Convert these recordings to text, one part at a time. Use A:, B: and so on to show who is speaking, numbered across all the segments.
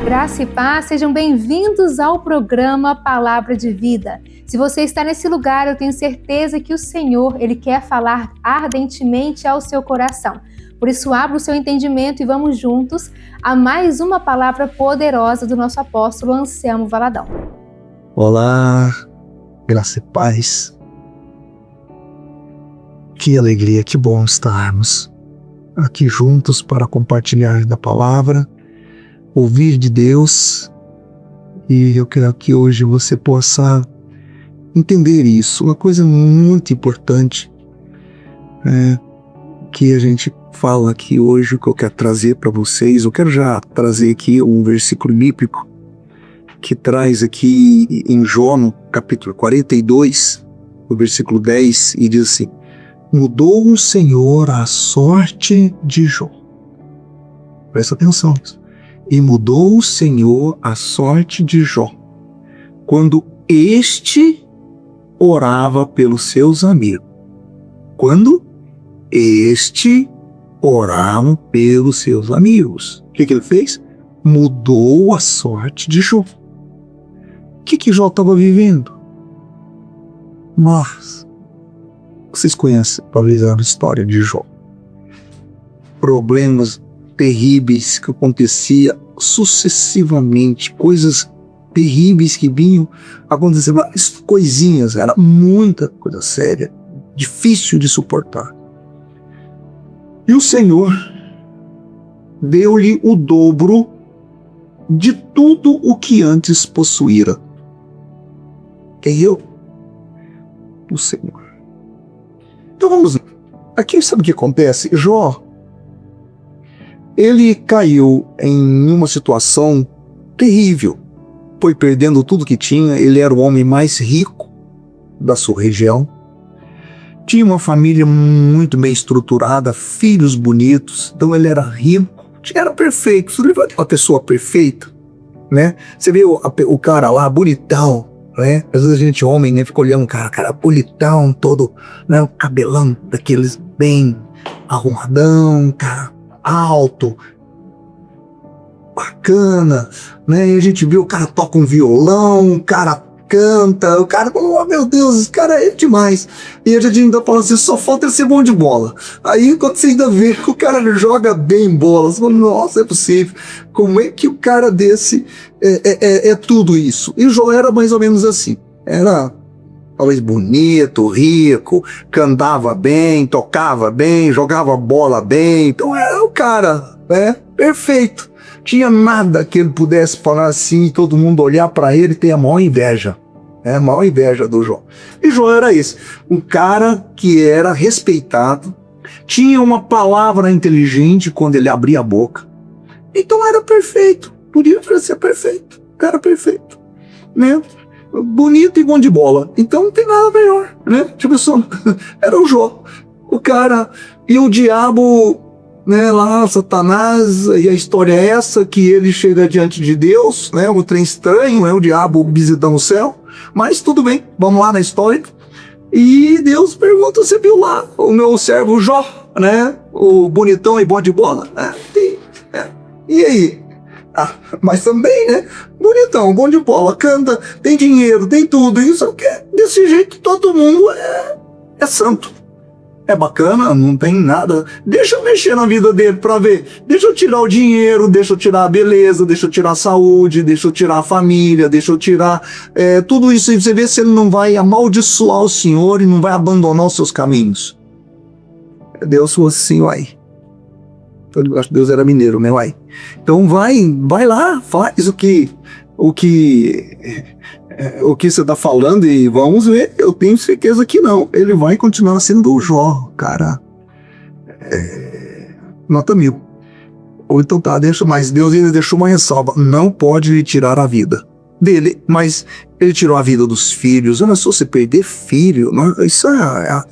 A: Graça e paz, sejam bem-vindos ao programa Palavra de Vida. Se você está nesse lugar, eu tenho certeza que o Senhor, Ele quer falar ardentemente ao seu coração. Por isso, abra o seu entendimento e vamos juntos a mais uma palavra poderosa do nosso apóstolo Anselmo Valadão.
B: Olá, graça e paz. Que alegria, que bom estarmos aqui juntos para compartilhar da palavra, ouvir de Deus, e eu quero que hoje você possa entender isso. Uma coisa muito importante que a gente fala aqui hoje, que eu quero trazer para vocês. Eu quero já trazer aqui um versículo bíblico que traz aqui em Jó, no capítulo 42, no versículo 10, e diz assim: mudou o Senhor a sorte de Jó. Presta atenção nisso. E mudou o Senhor a sorte de Jó, quando este orava pelos seus amigos. Quando este orava pelos seus amigos. O que ele fez? Mudou a sorte de Jó. O que Jó estava vivendo? Mas vocês conhecem, talvez, a história de Jó. Problemas terríveis que acontecia sucessivamente, coisas terríveis que vinham acontecer, várias coisinhas, era muita coisa séria, difícil de suportar. E o Senhor deu-lhe o dobro de tudo o que antes possuíra. Quem eu? O Senhor. Então vamos lá. Aqui sabe o que acontece? Jó, ele caiu em uma situação terrível. Foi perdendo tudo que tinha. Ele era o homem mais rico da sua região. Tinha uma família muito bem estruturada, filhos bonitos. Então ele era rico, era perfeito. Você lembra uma pessoa perfeita, né? Você vê o cara lá, bonitão, né? Às vezes a gente, homem, né, fica olhando o cara bonitão, todo, né, o cabelão daqueles bem arrumadão, cara alto, bacana, né? E a gente vê o cara toca um violão, o cara canta, o cara, oh meu Deus, esse cara é demais. E a gente ainda fala assim, só falta ele ser bom de bola. Aí quando você ainda vê que o cara joga bem bola, você fala, nossa, é possível. Como é que o cara desse é tudo isso? E o Jó era mais ou menos assim. Era talvez bonito, rico, cantava bem, tocava bem, jogava bola bem. Então era o cara, né, perfeito. Tinha nada que ele pudesse falar assim e todo mundo olhar para ele e ter a maior inveja. A maior inveja do Jó. E Jó era esse. Um cara que era respeitado, tinha uma palavra inteligente quando ele abria a boca. Então era perfeito. Podia ser perfeito. Cara perfeito, né? Bonito e bom de bola. Então não tem nada melhor, né? Tipo só, era o Jó. O cara e o diabo, né, lá, Satanás, e a história é essa, que ele chega diante de Deus, né, um trem estranho, né, o diabo visitando o céu, mas tudo bem, vamos lá na história. E Deus pergunta, você viu lá o meu servo Jó, né, o bonitão e bom de bola? E aí? Mas também, né, bonitão, bom de bola, canta, tem dinheiro, tem tudo, isso que desse jeito todo mundo é santo. É bacana, não tem nada. Deixa eu mexer na vida dele pra ver. Deixa eu tirar o dinheiro, deixa eu tirar a beleza, deixa eu tirar a saúde, deixa eu tirar a família, deixa eu tirar tudo isso. E você vê se ele não vai amaldiçoar o Senhor e não vai abandonar os seus caminhos. Deus falou assim, uai. Eu acho que Deus era mineiro, né, uai. Então vai lá, faz o que você está falando e vamos ver. Eu tenho certeza que não. Ele vai continuar sendo o Jó, cara. Nota 1000. Ou então tá, mas Deus ainda deixou uma ressalva. Não pode lhe tirar a vida dele, mas ele tirou a vida dos filhos. Olha só, você perder filho, isso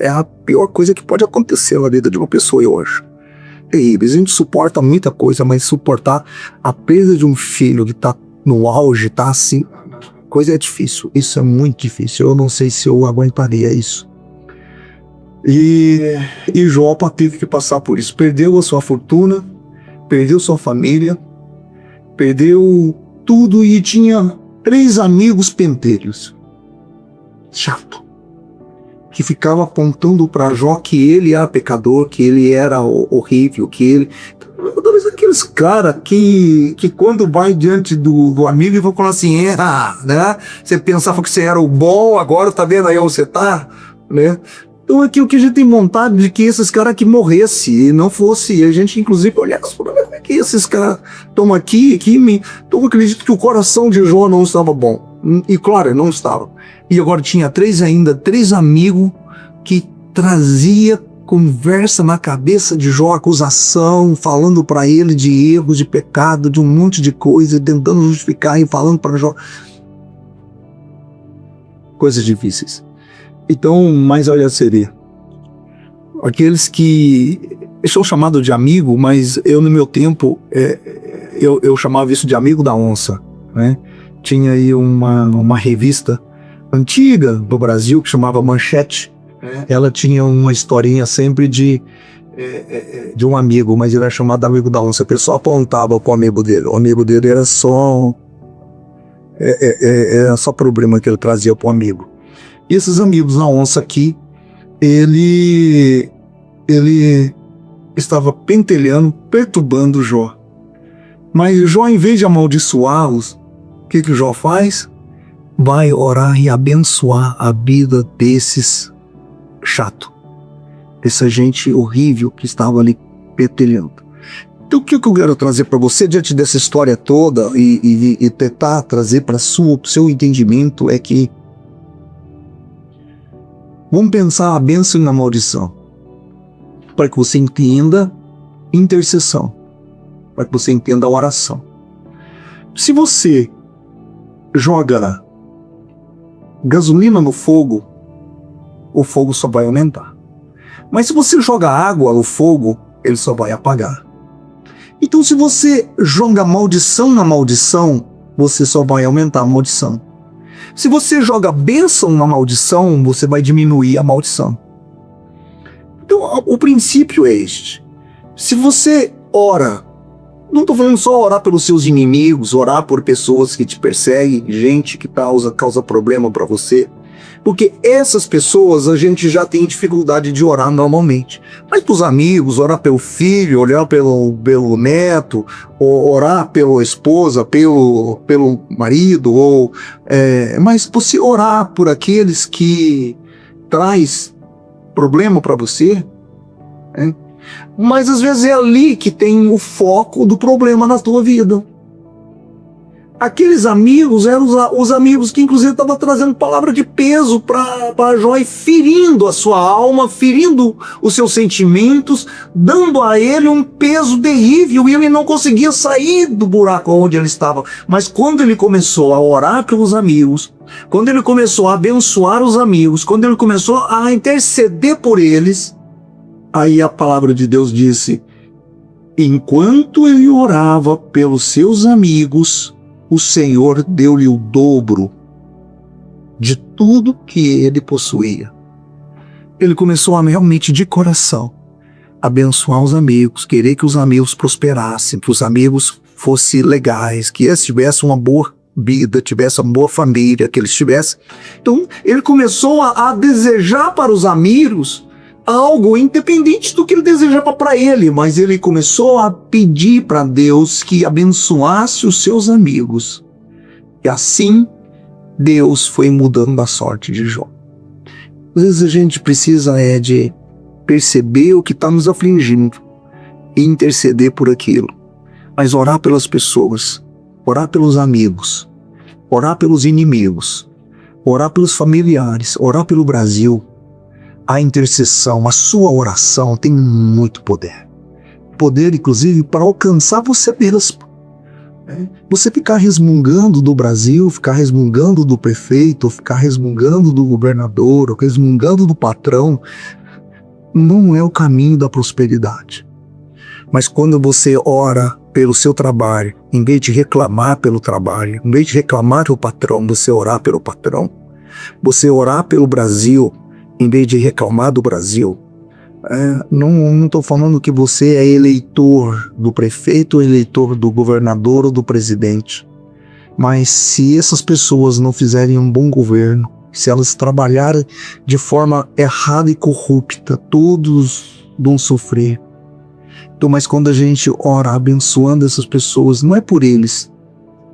B: é a pior coisa que pode acontecer na vida de uma pessoa, eu acho. Terrível. A gente suporta muita coisa, mas suportar a perda de um filho que tá no auge, tá assim, coisa é difícil. Isso é muito difícil. Eu não sei se eu aguentaria isso. E Jó teve que passar por isso. Perdeu a sua fortuna, perdeu sua família, perdeu tudo e tinha 3 amigos pentelhos. Chato. Que ficava apontando para Jó que ele era pecador, que ele era horrível, que ele... Talvez aqueles caras que quando vai diante do amigo e vão falar assim, né? Você pensava que você era o bom, agora tá vendo aí onde você tá, né? Então aqui o que a gente tem vontade de que esses caras que morressem e não fosse, a gente inclusive olhava como é que esses caras estão aqui, então eu acredito que o coração de Jó não estava bom. E claro, não estava. E agora tinha 3 amigos que trazia conversa na cabeça de Jó, acusação, falando para ele de erros, de pecado, de um monte de coisa, tentando justificar e falando para Jó. Coisas difíceis. Então, mas olha, seria aqueles que são chamados de amigo, mas eu no meu tempo, eu chamava isso de amigo da onça, né? Tinha aí uma revista antiga do Brasil que chamava Manchete. Ela tinha uma historinha sempre de um amigo, mas ele era chamado amigo da onça. A pessoa apontava para o amigo dele. O amigo dele era só problema que ele trazia para o amigo. E esses amigos da onça aqui, ele estava pentelhando, perturbando Jó. Mas Jó, em vez de amaldiçoá-los, o que Jó faz? Vai orar e abençoar a vida desses chato, essa gente horrível que estava ali petelhando. Então o que eu quero trazer para você diante dessa história toda e tentar trazer para o seu entendimento é que vamos pensar a bênção e a maldição para que você entenda intercessão, para que você entenda a oração. Se você joga gasolina no fogo, o fogo só vai aumentar. Mas se você joga água no fogo, ele só vai apagar. Então se você joga maldição na maldição, você só vai aumentar a maldição. Se você joga bênção na maldição, você vai diminuir a maldição. Então o princípio é este. Se você ora, não estou falando só orar pelos seus inimigos, orar por pessoas que te perseguem, gente que causa problema para você, porque essas pessoas a gente já tem dificuldade de orar normalmente. Mas para os amigos, orar pelo filho, orar pelo neto, ou orar pela esposa, pelo marido, mas você orar por aqueles que traz problema para você, né? Mas às vezes é ali que tem o foco do problema na tua vida. Aqueles amigos eram os amigos que inclusive estavam trazendo palavra de peso para Jó, ferindo a sua alma, ferindo os seus sentimentos, dando a ele um peso terrível, e ele não conseguia sair do buraco onde ele estava. Mas quando ele começou a orar pelos amigos, quando ele começou a abençoar os amigos, quando ele começou a interceder por eles, aí a palavra de Deus disse: enquanto ele orava pelos seus amigos, o Senhor deu-lhe o dobro de tudo que ele possuía. Ele começou a realmente, de coração, abençoar os amigos, querer que os amigos prosperassem, que os amigos fossem legais, que eles tivessem uma boa vida, tivessem uma boa família, que eles tivessem. Então, ele começou a desejar para os amigos algo independente do que ele desejava para ele, mas ele começou a pedir para Deus que abençoasse os seus amigos. E assim, Deus foi mudando a sorte de Jó. Às vezes a gente precisa de perceber o que está nos afligindo e interceder por aquilo. Mas orar pelas pessoas, orar pelos amigos, orar pelos inimigos, orar pelos familiares, orar pelo Brasil. A intercessão, a sua oração tem muito poder. Poder, inclusive, para alcançar você mesmo. Você ficar resmungando do Brasil, ficar resmungando do prefeito, ficar resmungando do governador, ou resmungando do patrão, não é o caminho da prosperidade. Mas quando você ora pelo seu trabalho, em vez de reclamar pelo trabalho, em vez de reclamar do patrão, você orar pelo patrão, você orar pelo Brasil, em vez de reclamar do Brasil, Não estou falando que você é eleitor do prefeito, eleitor do governador ou do presidente. Mas se essas pessoas não fizerem um bom governo, se elas trabalharem de forma errada e corrupta, todos vão sofrer. Então, mas quando a gente ora abençoando essas pessoas, não é por eles,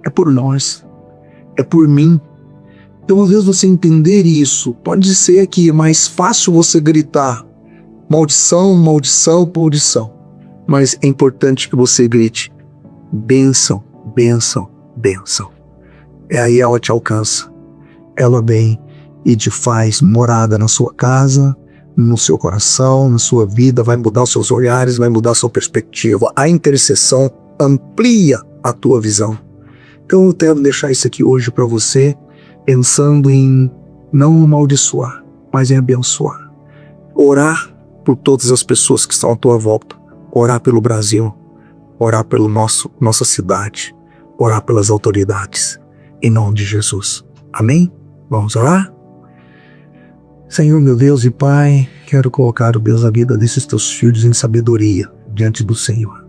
B: é por nós, é por mim. Então, às vezes você entender isso, pode ser que é mais fácil você gritar maldição, maldição, maldição. Mas é importante que você grite bênção, bênção, bênção. E aí ela te alcança. Ela vem e te faz morada na sua casa, no seu coração, na sua vida, vai mudar os seus olhares, vai mudar a sua perspectiva. A intercessão amplia a tua visão. Então eu quero deixar isso aqui hoje para você, pensando em não amaldiçoar, mas em abençoar. Orar por todas as pessoas que estão à tua volta. Orar pelo Brasil. Orar pelo nossa cidade. Orar pelas autoridades. Em nome de Jesus. Amém? Vamos orar? Senhor, meu Deus e Pai, quero colocar, ó Deus, a vida desses teus filhos em sabedoria diante do Senhor.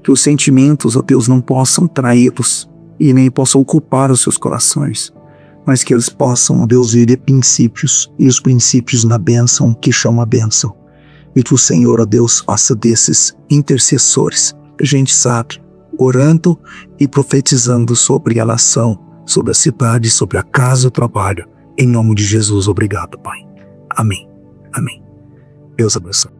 B: Que os sentimentos, ó Deus, não possam traí-los e nem possam ocupar os seus corações, mas que eles possam, ó Deus, viver princípios, e os princípios na bênção que chama a bênção. E que o Senhor, ó Deus, faça desses intercessores, a gente sabe, orando e profetizando sobre a nação, sobre a cidade, sobre a casa e o trabalho. Em nome de Jesus, obrigado, Pai. Amém. Amém. Deus abençoe.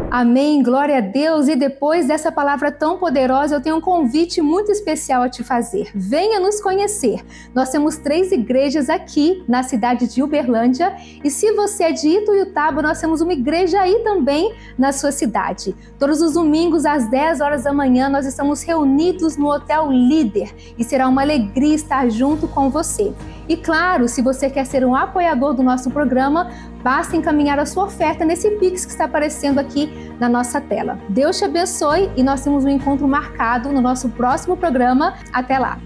A: Amém, glória a Deus. E depois dessa palavra tão poderosa, eu tenho um convite muito especial a te fazer. Venha nos conhecer. Nós temos 3 igrejas aqui na cidade de Uberlândia, e se você é de Ituiutaba, nós temos uma igreja aí também na sua cidade. Todos os domingos às 10 horas da manhã nós estamos reunidos no Hotel Líder, e será uma alegria estar junto com você. E claro, se você quer ser um apoiador do nosso programa, basta encaminhar a sua oferta nesse Pix que está aparecendo aqui na nossa tela. Deus te abençoe, e nós temos um encontro marcado no nosso próximo programa. Até lá!